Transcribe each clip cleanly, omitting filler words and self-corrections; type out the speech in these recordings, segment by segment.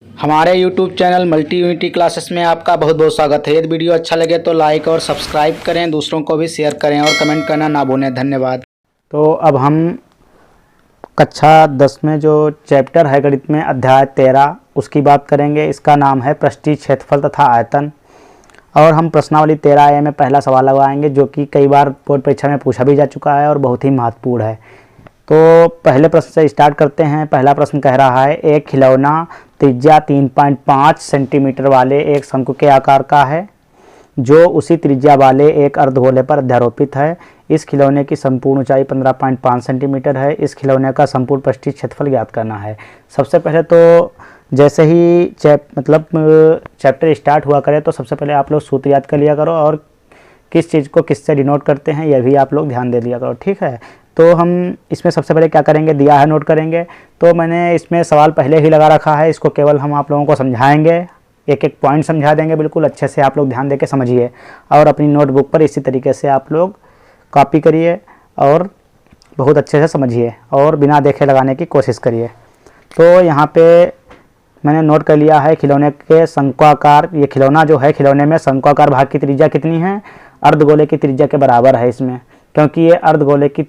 हमारे YouTube channel multi unity classes में आपका बहुत बहुत स्वागत है। यदि वीडियो अच्छा लगे तो लाइक और सब्सक्राइब करें, दूसरों को भी शेयर करें और कमेंट करना ना भूलें। धन्यवाद। तो अब हम कक्षा 10 में जो चैप्टर है गणित में अध्याय 13 उसकी बात करेंगे। इसका नाम है पृष्ठीय क्षेत्रफल तथा आयतन। और हम प्रश्नावली 13A में पहला सवाल लगाएंगे जो कि कई बार बोर्ड परीक्षा में पूछा भी जा चुका है और बहुत ही महत्वपूर्ण है। तो पहले प्रश्न से स्टार्ट करते हैं। पहला प्रश्न कह रहा है, एक खिलौना त्रिज्या 3.5 सेंटीमीटर वाले एक शंकु के आकार का है जो उसी त्रिज्या वाले एक अर्धगोले पर अध्यारोपित है। इस खिलौने की संपूर्ण ऊंचाई 15.5 सेंटीमीटर है। इस खिलौने का संपूर्ण पृष्ठीय क्षेत्रफल ज्ञात करना है। सबसे पहले तो जैसे ही चैप्टर स्टार्ट हुआ करे तो सबसे पहले आप लोग सूत्र याद कर लिया करो और किस चीज़ को किससे डिनोट करते हैं यह भी आप लोग ध्यान दे लिया करो, ठीक है। तो हम इसमें सबसे पहले क्या करेंगे, दिया है नोट करेंगे। तो मैंने इसमें सवाल पहले ही लगा रखा है, इसको केवल हम आप लोगों को समझाएंगे, एक एक पॉइंट समझा देंगे, बिल्कुल अच्छे से आप लोग ध्यान देके समझिए और अपनी नोटबुक पर इसी तरीके से आप लोग कॉपी करिए और बहुत अच्छे से समझिए और बिना देखे लगाने की कोशिश करिए। तो यहाँ पे मैंने नोट कर लिया है खिलौने के शंक्वाकार, ये खिलौना जो है खिलौने में शंक्वाकार भाग की त्रिज्या कितनी है, अर्धगोले की त्रिज्या के बराबर है इसमें, क्योंकि ये अर्धगोले की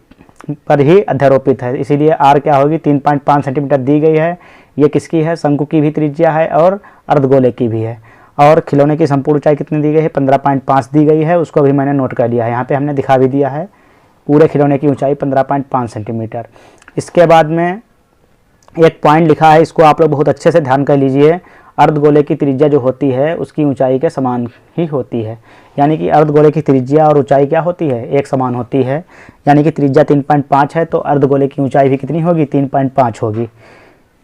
पर ही अध्यारोपित है, इसीलिए आर क्या होगी 3.5 सेंटीमीटर दी गई है। ये किसकी है, शंकु की भी त्रिज्या है और अर्धगोले की भी है। और खिलौने की संपूर्ण ऊंचाई कितनी दी गई है, 15.5 दी गई है, उसको भी मैंने नोट कर लिया है। यहाँ पे हमने दिखा भी दिया है पूरे खिलौने की ऊंचाई 15.5 सेंटीमीटर। इसके बाद में एक पॉइंट लिखा है, इसको आप लोग बहुत अच्छे से ध्यान कर लीजिए। अर्धगोले की त्रिज्या जो होती है उसकी ऊंचाई के समान ही होती है, यानी कि अर्धगोले की त्रिज्या और ऊंचाई क्या होती है, एक समान होती है। यानी कि त्रिज्या 3.5 है तो अर्धगोले की ऊंचाई भी कितनी होगी, 3.5 होगी।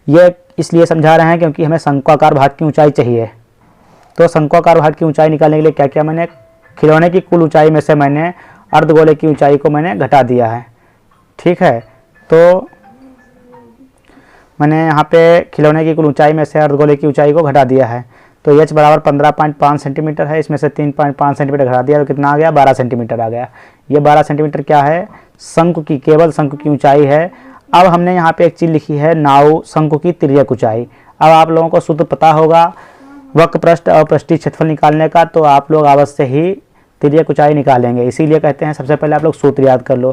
ये इसलिए समझा रहे हैं क्योंकि हमें शंक्वाकार भाग की ऊंचाई चाहिए। तो शंक्वाकार भाग की ऊंचाई निकालने के लिए क्या किया मैंने, खिलौने की कुल ऊंचाई में से मैंने अर्धगोले की ऊंचाई को मैंने घटा दिया है, ठीक है। तो मैंने यहाँ पे खिलौने की कुल ऊंचाई में से अर्धगोले की ऊंचाई को घटा दिया है। तो h बराबर 15.5 सेंटीमीटर है, इसमें से 3.5 सेंटीमीटर घटा दिया तो कितना आ गया, 12 सेंटीमीटर आ गया। ये 12 सेंटीमीटर क्या है, शंकु की, केवल शंकु की ऊंचाई है। अब हमने यहाँ पे एक चीज़ लिखी है, नाउ शंकु की तिर्यक ऊंचाई। अब आप लोगों को सूत्र पता होगा वक्र पृष्ठ और पृष्ठीय क्षेत्रफल निकालने का, तो आप लोग अवश्य ही तिर्यक ऊंचाई निकालेंगे। इसीलिए कहते हैं सबसे पहले आप लोग सूत्र याद कर लो।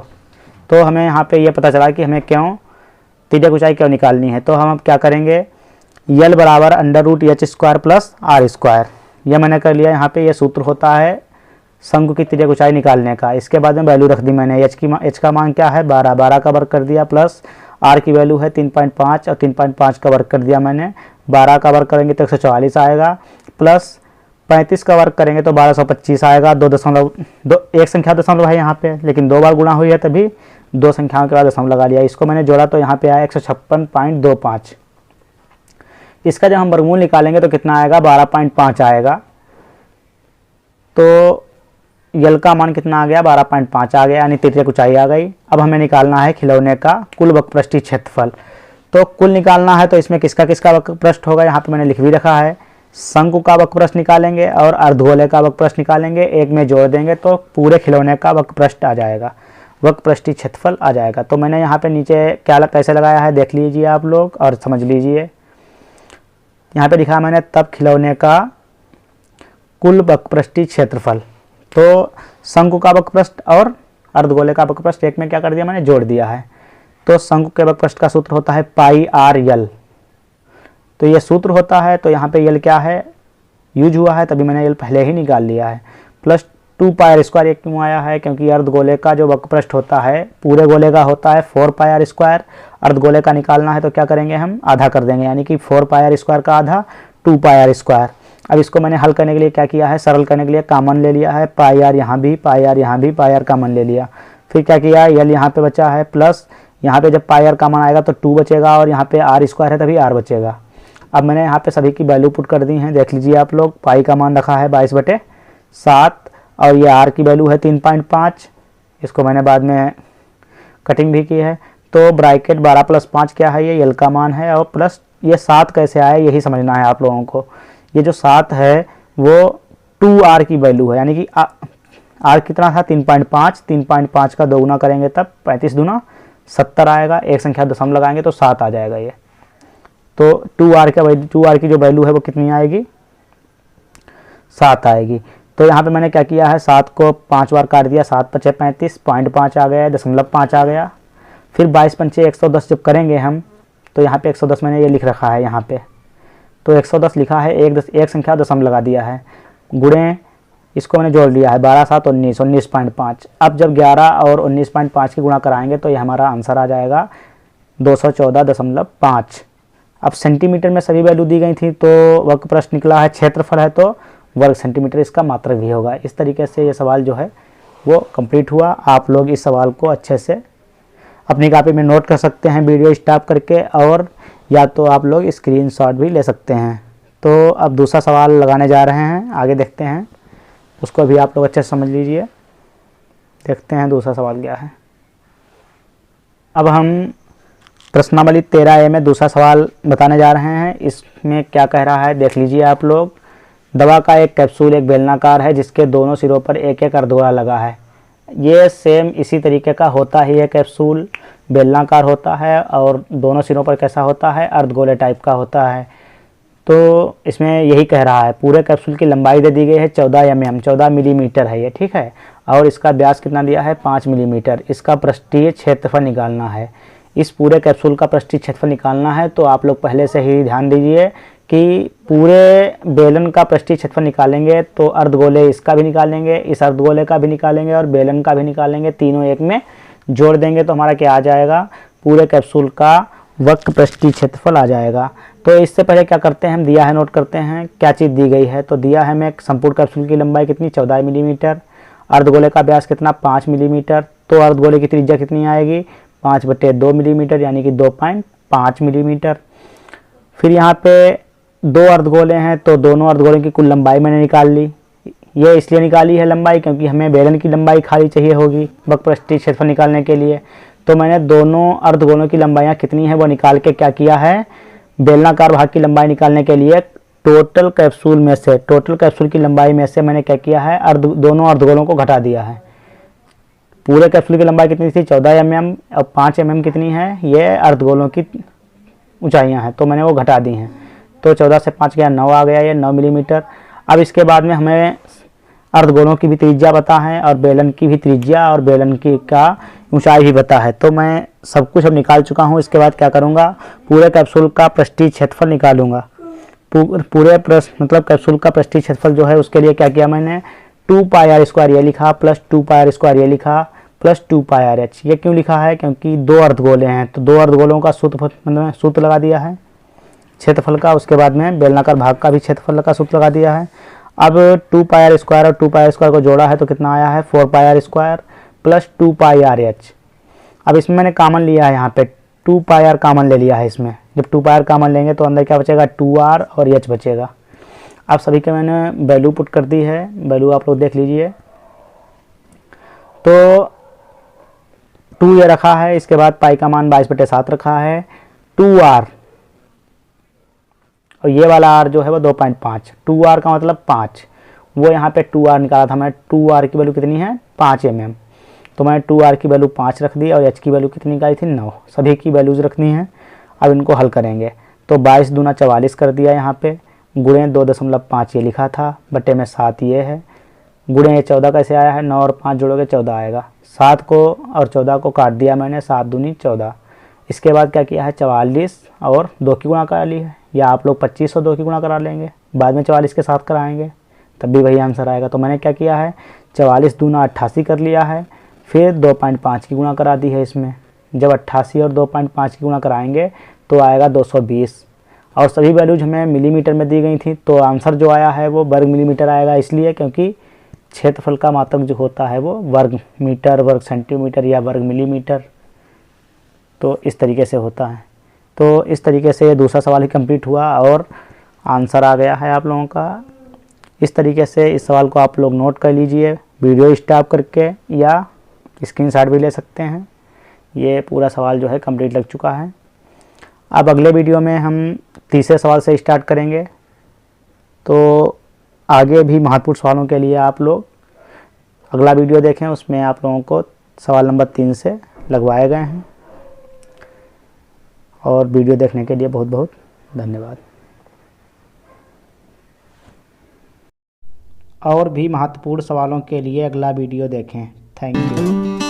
तो हमें यहाँ पे ये पता चला कि हमें क्यों तिर्यक ऊंचाई क्यों निकालनी है। तो हम अब क्या करेंगे, यल बराबर √h² प्लस r², यह मैंने कर लिया। यहाँ पे ये सूत्र होता है शंकु की तिर्यक ऊंचाई निकालने का। इसके बाद में वैल्यू रख दी मैंने, h का मान क्या है 12 का वर्ग कर दिया, प्लस r की वैल्यू है 3.5 और 3.5 का वर्ग कर दिया मैंने। 12 का वर्ग करेंगे तो 144 आएगा, प्लस 35 का वर्ग करेंगे तो 1225 आएगा। एक संख्या दशमलव है यहाँ पे, लेकिन 2 बार गुणा हुई है तभी 2 संख्याओं के बाद दशमलव लगा लिया। इसको मैंने जोड़ा तो यहाँ पे आया 156.25। इसका जब हम वर्गमूल निकालेंगे तो कितना आएगा, 12.5 आएगा। तो यल का मान कितना आ गया, 12.5 आ गया, यानी तिर्यक ऊंचाई आ गई। अब हमें निकालना है खिलौने का कुल वक्रपृष्ठीय क्षेत्रफल। तो कुल निकालना है तो इसमें किसका किसका वक्रपृष्ठ होगा, यहाँ पे मैंने लिख भी रखा है। शंकु का वक्रपृष्ठ निकालेंगे और अर्धगोले का वक्रपृष्ठ निकालेंगे, एक में जोड़ देंगे तो पूरे खिलौने का वक्रपृष्ठ आ जाएगा, वक्रपृष्ठीय क्षेत्रफल आ जाएगा। तो मैंने यहाँ पे नीचे क्या कैसे लगाया है देख लीजिए आप लोग और समझ लीजिए। यहाँ पे लिखा मैंने तब खिलौने का कुल वक्रपृष्ठीय क्षेत्रफल। तो शंकु का वक्रपृष्ठ और अर्धगोले का वक्रपृष्ठ एक में क्या कर दिया मैंने, जोड़ दिया है। तो शंकु के वक्रपृष्ठ का सूत्र होता है πr_l। तो ये सूत्र होता है, तो यहाँ पे यल क्या है, यूज हुआ है, तभी मैंने यल पहले ही निकाल लिया है। प्लस 2πr² एक क्यों आया है, क्योंकि अर्धगोले का जो वक्रपृष्ठ होता है पूरे गोले का होता है 4πr²। अर्धगोले का निकालना है तो क्या करेंगे, हम आधा कर देंगे, यानी कि 4πr² का आधा 2πr²। अब इसको मैंने हल करने के लिए क्या किया है, सरल करने के लिए कॉमन ले लिया है, πr यहाँ भी, πr यहाँ भी, πr कॉमन ले लिया। फिर क्या किया, यल यहाँ पे बचा है, प्लस यहाँ पे जब πr कॉमन आएगा तो 2 बचेगा और यहाँ पे r² है तभी r बचेगा। अब मैंने यहाँ पे सभी की वैल्यू पुट कर दी है, देख लीजिए आप लोग। पाई का मान रखा है 22/7 और ये r की वैल्यू है 3.5। इसको मैंने बाद में कटिंग भी की है। तो ब्रैकेट 12 + 5 क्या है, ये यल का मान है, और प्लस ये 7 कैसे आया यही समझना है आप लोगों को। ये जो 7 है वो 2r की वैल्यू है, यानी कि r कितना था 3.5, 3.5 का 2 गुना करेंगे तब 35 दूना 70 आएगा। एक संख्या दशमलव लगाएंगे तो 7 आ जाएगा ये। तो 2r की जो वैल्यू है वो कितनी आएगी, 7 आएगी। तो यहाँ पे मैंने क्या किया है, 7 को 5 बार काट दिया, 7 × 5 = 35, 0.5 आ गया, 0.5 आ गया। फिर 22 × 5 = 110 जब करेंगे हम, तो यहाँ पे 110 मैंने ये लिख रखा है यहाँ पे, तो 110 लिखा है, एक संख्या दशम लगा दिया है, गुणे इसको मैंने जोड़ लिया है, 12 × 7 = 19, 19.5। अब जब 11 और 19.5 की गुणा कराएंगे तो ये हमारा आंसर आ जाएगा 214.5। अब सेंटीमीटर में सभी वैल्यू दी गई थी, तो वर्ग प्रश्न निकला है, क्षेत्रफल है तो वर्ग सेंटीमीटर इसका मात्रक भी होगा। इस तरीके से ये सवाल जो है वो कंप्लीट हुआ। आप लोग इस सवाल को अच्छे से अपनी कॉपी में नोट कर सकते हैं वीडियो स्टॉप करके, और या तो आप लोग स्क्रीनशॉट भी ले सकते हैं। तो अब दूसरा सवाल लगाने जा रहे हैं, आगे देखते हैं, उसको भी आप लोग अच्छे से समझ लीजिए। देखते हैं दूसरा सवाल क्या है। अब हम प्रश्नावली 13A में दूसरा सवाल बताने जा रहे हैं। इसमें क्या कह रहा है देख लीजिए आप लोग। दवा का एक कैप्सूल एक बेलनाकार है जिसके दोनों सिरों पर एक एक अर्धगोला लगा है। ये सेम इसी तरीके का होता ही है, कैप्सूल बेलनाकार होता है और दोनों सिरों पर कैसा होता है, अर्धगोले टाइप का होता है। तो इसमें यही कह रहा है, पूरे कैप्सूल की लंबाई दे दी गई है 14 mm, 14 मिलीमीटर है ये, ठीक है, और इसका व्यास कितना दिया है, 5 मिलीमीटर। इसका पृष्ठीय क्षेत्रफल निकालना है। इस पूरे कैप्सूल का पृष्ठीय क्षेत्रफल निकालना है, तो आप लोग पहले से ही ध्यान दीजिए कि पूरे बेलन का पृष्ठीय क्षेत्रफल निकालेंगे तो अर्धगोले इसका भी निकालेंगे, इस अर्धगोले का भी निकालेंगे और बेलन का भी निकालेंगे, तीनों एक में जोड़ देंगे तो हमारा क्या आ जाएगा, पूरे कैप्सूल का वक्र पृष्ठीय क्षेत्रफल आ जाएगा। तो इससे पहले क्या करते हैं हम, दिया है नोट करते हैं क्या चीज़ दी गई है। तो दिया है हमें संपूर्ण कैप्सूल की लंबाई कितनी, 14 मिलीमीटर, अर्धगोले का व्यास कितना, 5 मिलीमीटर। तो अर्धगोले की त्रिज्या कितनी आएगी, 5/2 मिलीमीटर, यानी कि 2.5 मिलीमीटर। फिर यहाँ पे 2 अर्धगोले हैं, तो दोनों अर्धगोलों की कुल लंबाई मैंने निकाल ली। ये इसलिए निकाली है लंबाई क्योंकि हमें बेलन की लंबाई खाली चाहिए होगी वक्र पृष्ठीय क्षेत्रफल निकालने के लिए। तो मैंने दोनों अर्धगोलों की लंबाइयाँ कितनी है वो निकाल के क्या किया है, बेलनाकार भाग की लंबाई निकालने के लिए टोटल कैप्सूल की लंबाई में से मैंने क्या किया है, दोनों अर्धगोलों को घटा दिया है। पूरे कैप्सूल की लंबाई कितनी थी, 14 mm, और 5 mm कितनी है, ये अर्धगोलों की ऊंचाइयां हैं, तो मैंने वो घटा दी हैं। तो 14 से 5 गया 9 आ गया, ये 9 मिलीमीटर। अब इसके बाद में हमें अर्धगोलों की भी त्रिज्या पता है और बेलन की भी त्रिज्या और बेलन की का ऊंचाई भी पता है। तो मैं सब कुछ अब निकाल चुका हूँ। इसके बाद क्या करूँगा, पूरे कैप्सूल का पृष्ठीय क्षेत्रफल निकालूंगा। पूरे मतलब कैप्सूल का पृष्ठीय क्षेत्रफल जो है उसके लिए क्या किया मैंने, 2πr² ये लिखा प्लस 2πr² ये लिखा प्लस 2πrh। ये क्यों लिखा है, क्योंकि 2 अर्धगोले हैं, तो 2 अर्धगोलों का सूत्र लगा दिया है क्षेत्रफल का। उसके बाद में बेलनाकार भाग का भी क्षेत्रफल का सूत्र लगा दिया है। अब 2πr² और 2πr² को जोड़ा है तो कितना आया है, 4πr² प्लस 2πrh। अब इसमें मैंने कॉमन लिया है, यहाँ पे 2πr कॉमन ले लिया है इसमें। जब 2πr कॉमन लेंगे तो अंदर क्या बचेगा, 2r और h बचेगा। अब सभी के मैंने वैल्यू पुट कर दी है, वैल्यू आप लोग देख लीजिए। तो 2 ये रखा है, इसके बाद पाई का मान 22/7 रखा है, 2r और ये वाला r जो है वो 2.5, 2r का मतलब 5, वो यहाँ पे 2r निकाला था मैं। 2r की वैल्यू कितनी है, 5 mm, तो मैंने 2r की वैल्यू 5 रख दी और h की वैल्यू कितनी निकाली थी, 9। सभी की वैल्यूज़ रखनी है। अब इनको हल करेंगे तो 22 दूना 44 कर दिया यहाँ पे, गुणे 2.5 ये लिखा था, बटे में 7 ये है, गुणे ये 14 कैसे आया है, 9 और 5 जोड़ोगे 14 आएगा। 7 को और 14 को काट दिया मैंने, 7 दूनी 14। इसके बाद क्या किया है, 44 और 2 की गुणा करा ली है, या आप लोग 25 और 2 की गुणा करा लेंगे, बाद में 44 के साथ कराएंगे तब भी वही आंसर आएगा। तो मैंने क्या किया है, 44 दूना 88 कर लिया है, फिर 2.5 की गुणा करा दी है इसमें। जब 88 और 2.5 की गुणा कराएंगे तो आएगा 220, और सभी वैल्यूज हमें मिलीमीटर में दी गई थी, तो आंसर जो आया है वो वर्ग मिलीमीटर आएगा, इसलिए क्योंकि क्षेत्रफल का मात्रक जो होता है वो वर्ग मीटर, वर्ग सेंटीमीटर या वर्ग मिलीमीटर, तो इस तरीके से होता है। तो इस तरीके से दूसरा सवाल ही कंप्लीट हुआ और आंसर आ गया है आप लोगों का। इस तरीके से इस सवाल को आप लोग नोट कर लीजिए, वीडियो स्टॉप करके, या स्क्रीनशॉट भी ले सकते हैं। ये पूरा सवाल जो है कंप्लीट लग चुका है। अब अगले वीडियो में हम तीसरे सवाल से स्टार्ट करेंगे, तो आगे भी महत्वपूर्ण सवालों के लिए आप लोग अगला वीडियो देखें, उसमें आप लोगों को सवाल नंबर 3 से लगवाए गए हैं। और वीडियो देखने के लिए बहुत बहुत धन्यवाद। और भी महत्वपूर्ण सवालों के लिए अगला वीडियो देखें। Thank you.